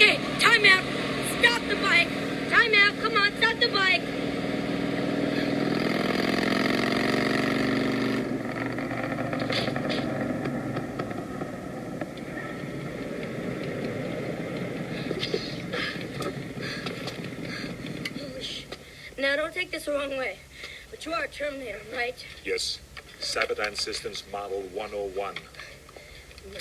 Okay, time out. Stop the bike. Time out. Come on, stop the bike. Now, don't take this the wrong way, but you are a Terminator, right? Yes. Cyberdyne Systems Model 101. No.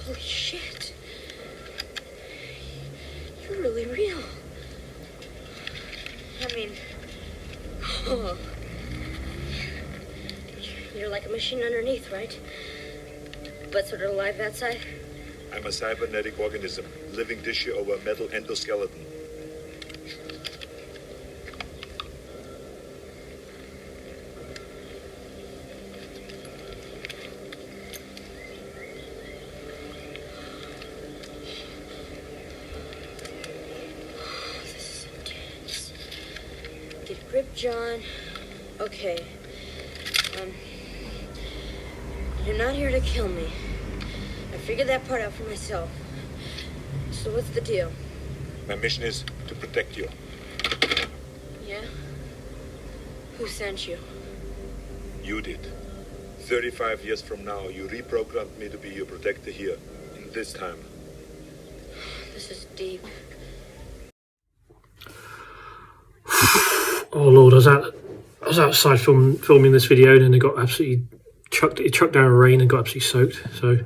Holy shit. You're really real. I mean, oh. You're like a machine underneath, right? But sort of alive that side? I'm a cybernetic organism, living tissue over a metal endoskeleton. This is intense. Get a grip, John. Okay. You're not here to kill me. I figured that part out for myself. So what's the deal? My mission is to protect you. Yeah? Who sent you? You did. 35 years from now, you reprogrammed me to be your protector here, in this time. This is deep. Oh Lord, I was outside filming this video, and then it got absolutely chucked down rain and got absolutely soaked. So,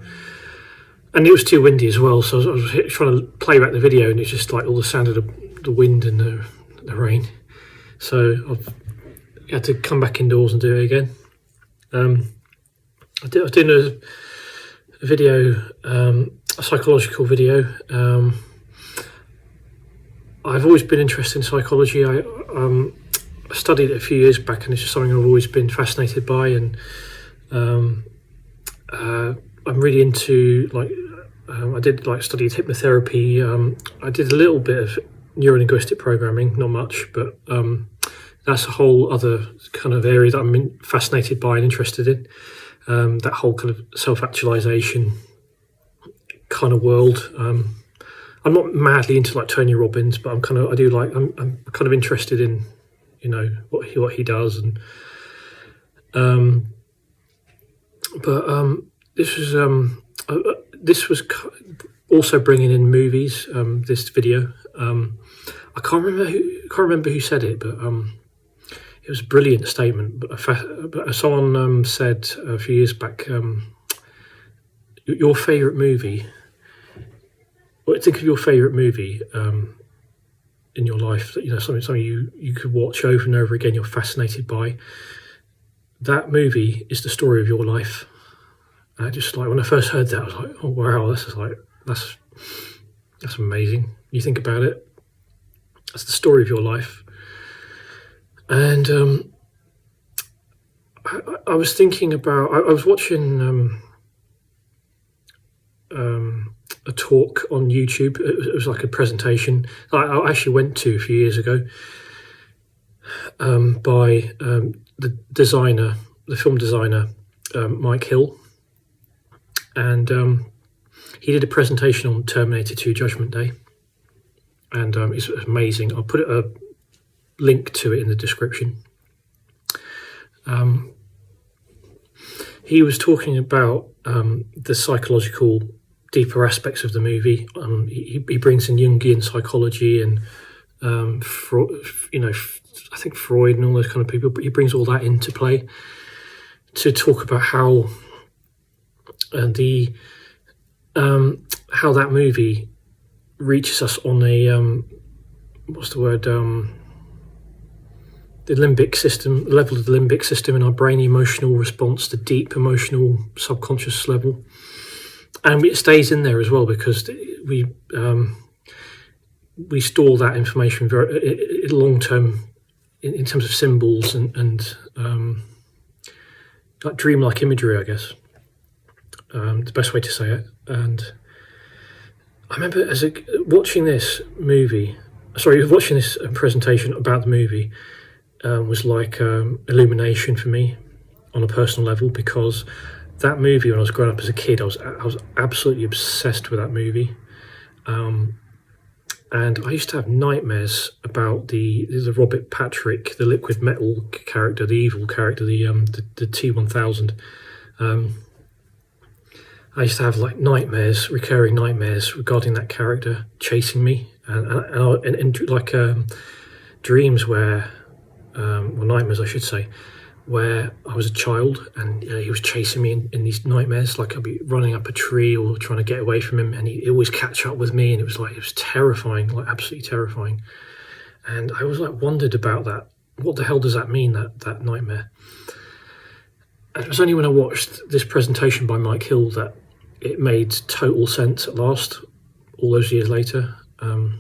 and it was too windy as well. So I was trying to play back the video, and it's just like all the sound of the wind and the rain. So I've had to come back indoors and do it again. I was doing a video, a psychological video. I've always been interested in psychology. I studied it a few years back, and it's just something I've always been fascinated by. And I'm really into I did studied hypnotherapy. I did a little bit of neurolinguistic programming, not much, but that's a whole other kind of area that I'm fascinated by and interested in. That whole kind of self-actualization kind of world. I'm not madly into like Tony Robbins, but I'm kind of interested in, you know, what he does, and this was also bringing in movies. This video, I can't remember who said it, but it was a brilliant statement. But someone said a few years back, your favourite movie. Think of your favourite movie in your life, that, you know, something you could watch over and over again. You're fascinated by. That movie is the story of your life. And I just, like, when I first heard that, I was like, oh wow, that's amazing. You think about it, that's the story of your life. And I was thinking about, I was watching a talk on YouTube. It was like a presentation I actually went to a few years ago by the film designer, Mike Hill. And he did a presentation on Terminator 2 Judgment Day. And it's amazing. I'll put a link to it in the description. He was talking about the psychological deeper aspects of the movie. He brings in Jungian psychology and I think Freud and all those kind of people, but he brings all that into play to talk about how how that movie reaches us on a the limbic system, the level of the limbic system in our brain, emotional response, the deep emotional subconscious level. And it stays in there as well, because we store that information very long term in terms of symbols and like dreamlike imagery, I guess. The best way to say it. And I remember watching this presentation about the movie, was like illumination for me on a personal level, because that movie, when I was growing up as a kid, I was absolutely obsessed with that movie. And I used to have nightmares about the Robert Patrick, the liquid metal character, the evil character, the T-1000. I used to have like nightmares, recurring nightmares regarding that character chasing me, and dreams where, well, nightmares I should say, where I was a child and he was chasing me in these nightmares. Like I'd be running up a tree or trying to get away from him, and he'd always catch up with me, and it was terrifying, like absolutely terrifying. And I always like wondered about that. What the hell does that mean, that nightmare? And it was only when I watched this presentation by Mike Hill that it made total sense at last, all those years later. And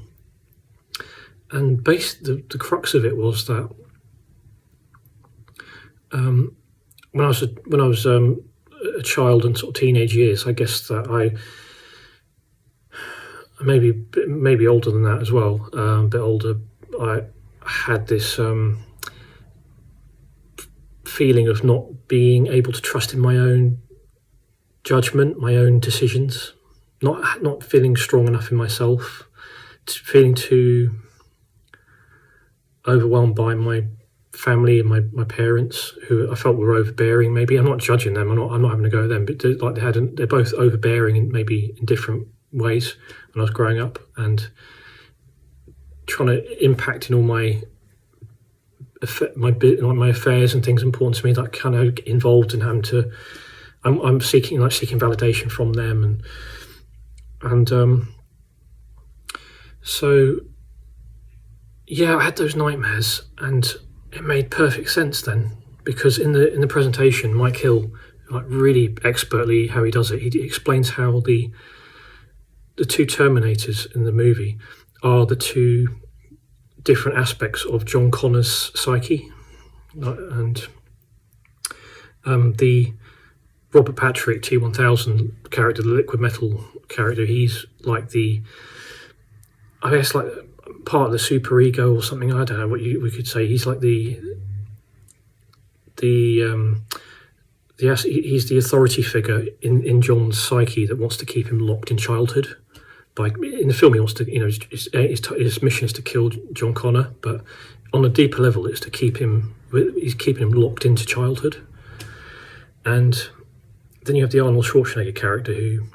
the crux of it was that when I was a child and sort of teenage years, I guess that I maybe older than that as well, a bit older, I had this feeling of not being able to trust in my own judgment, my own decisions, not feeling strong enough in myself, feeling too overwhelmed by my family and my parents, who I felt were overbearing. Maybe I'm not judging them. I'm not having to go at them, but they're both overbearing in maybe in different ways when I was growing up, and trying to impact in all my affairs and things important to me, that kind of involved in having to. I'm seeking validation from them, and so yeah, I had those nightmares, and it made perfect sense then, because in the presentation, Mike Hill, like really expertly how he does it, he explains how the two Terminators in the movie are the two different aspects of John Connor's psyche, and the Robert Patrick T-1000 character, the liquid metal character, he's like I guess like part of the super ego or something. I don't know what we could say. He's like he's the authority figure in John's psyche that wants to keep him locked in childhood. In the film, he wants to, his mission is to kill John Connor, but on a deeper level, it's to he's keeping him locked into childhood. And then you have the Arnold Schwarzenegger character, who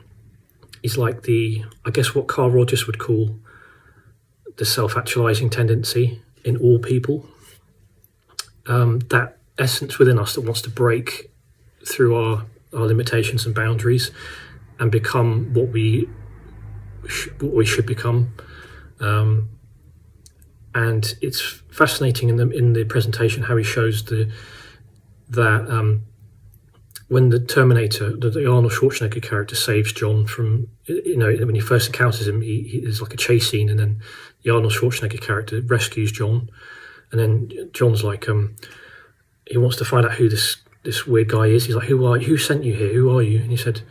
is like I guess what Carl Rogers would call the self-actualizing tendency in all people. That essence within us that wants to break through our limitations and boundaries and become what we should become. And it's fascinating in the presentation how he shows that when the Terminator, the Arnold Schwarzenegger character, saves John from, when he first encounters him, there's like a chase scene, and then the Arnold Schwarzenegger character rescues John, and then John's like, he wants to find out who this weird guy is. He's like, who sent you here? Who are you? And he said,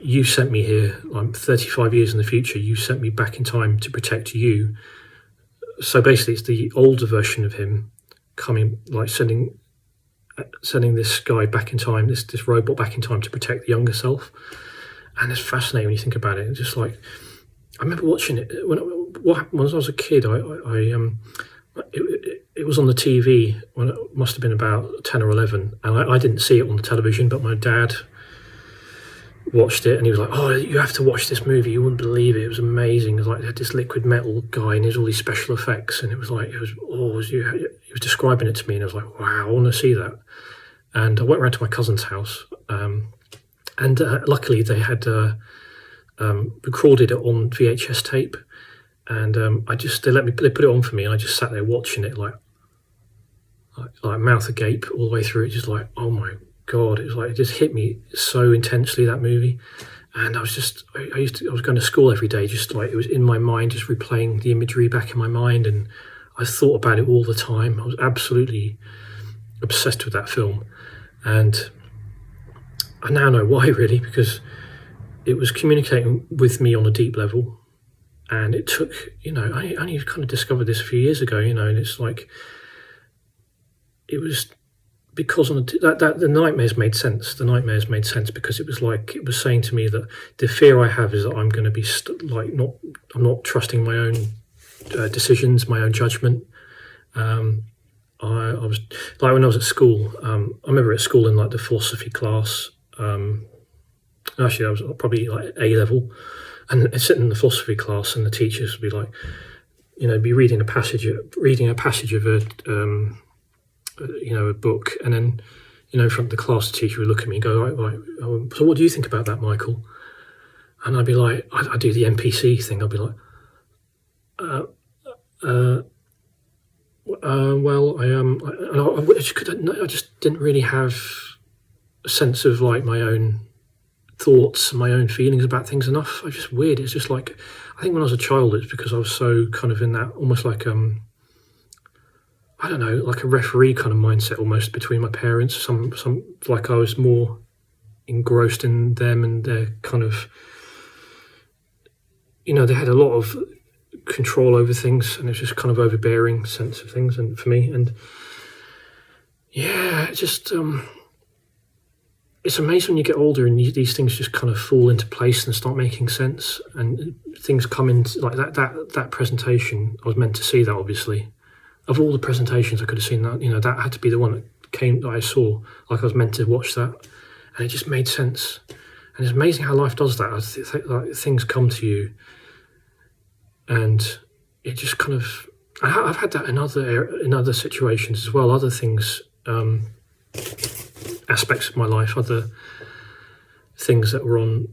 you sent me here. I'm 35 years in the future. You sent me back in time to protect you. So basically, it's the older version of him coming, like sending this guy back in time, this robot back in time to protect the younger self. And it's fascinating when you think about it. It's just like, I remember watching it when I was a kid. It was on the TV when it must have been about 10 or 11, and I didn't see it on the television, but my dad watched it, and he was like, "Oh, you have to watch this movie. You wouldn't believe it. It was amazing. It was like they had this liquid metal guy, and there's all these special effects, and he was describing it to me, and I was like, wow, I want to see that." And I went around to my cousin's house, and luckily they had recorded it on VHS tape, and they put it on for me, and I just sat there watching it like mouth agape all the way through it, just like, oh my God, it just hit me so intensely, that movie. And I was going to school every day, just like it was in my mind, just replaying the imagery back in my mind, and I thought about it all the time. I was absolutely obsessed with that film, and I now know why, really, because it was communicating with me on a deep level, and it took, I only kind of discovered this a few years ago, and it's like, it was because the nightmares made sense. The nightmares made sense because it was like it was saying to me that the fear I have is that I'm going to be I'm not trusting my own decisions, my own judgment. I was like when I was at school. I remember at school in like the philosophy class. Actually, I was probably like A level, and sitting in the philosophy class, and the teachers would be like, be reading a passage of a book, and then, in front of the class, the teacher would look at me and go, right, so what do you think about that, Michael? And I'd be like, I do the NPC thing. I'd be like, well, I just didn't really have a sense of like my own thoughts, my own feelings about things enough. It's just weird. It's just like, I think when I was a child, it's because I was so kind of in that almost like I don't know, like a referee kind of mindset almost between my parents. Some like I was more engrossed in them and their kind of, they had a lot of control over things, and it's just kind of overbearing sense of things, and for me, and yeah, it's just it's amazing when you get older and these things just kind of fall into place and start making sense, and things come into like that presentation. I was meant to see that, obviously. Of all the presentations I could have seen, that that had to be the one that I saw. Like I was meant to watch that, and it just made sense. And it's amazing how life does that. Like things come to you, and it just kind of. I've had that in other situations as well. Other things, aspects of my life, other things that were in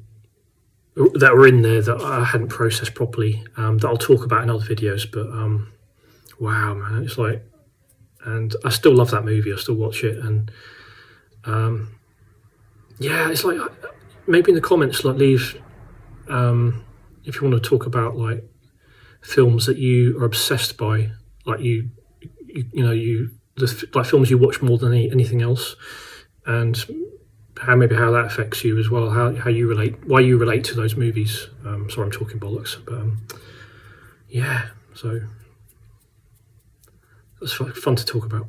there that I hadn't processed properly. That I'll talk about in other videos, but. Wow, man, it's like, and I still love that movie. I still watch it, and yeah, it's like maybe in the comments, like leave if you want to talk about like films that you are obsessed by, like like films you watch more than anything else, and how that affects you as well. How you relate, why you relate to those movies. Sorry, I'm talking bollocks, but yeah, so. It's fun to talk about.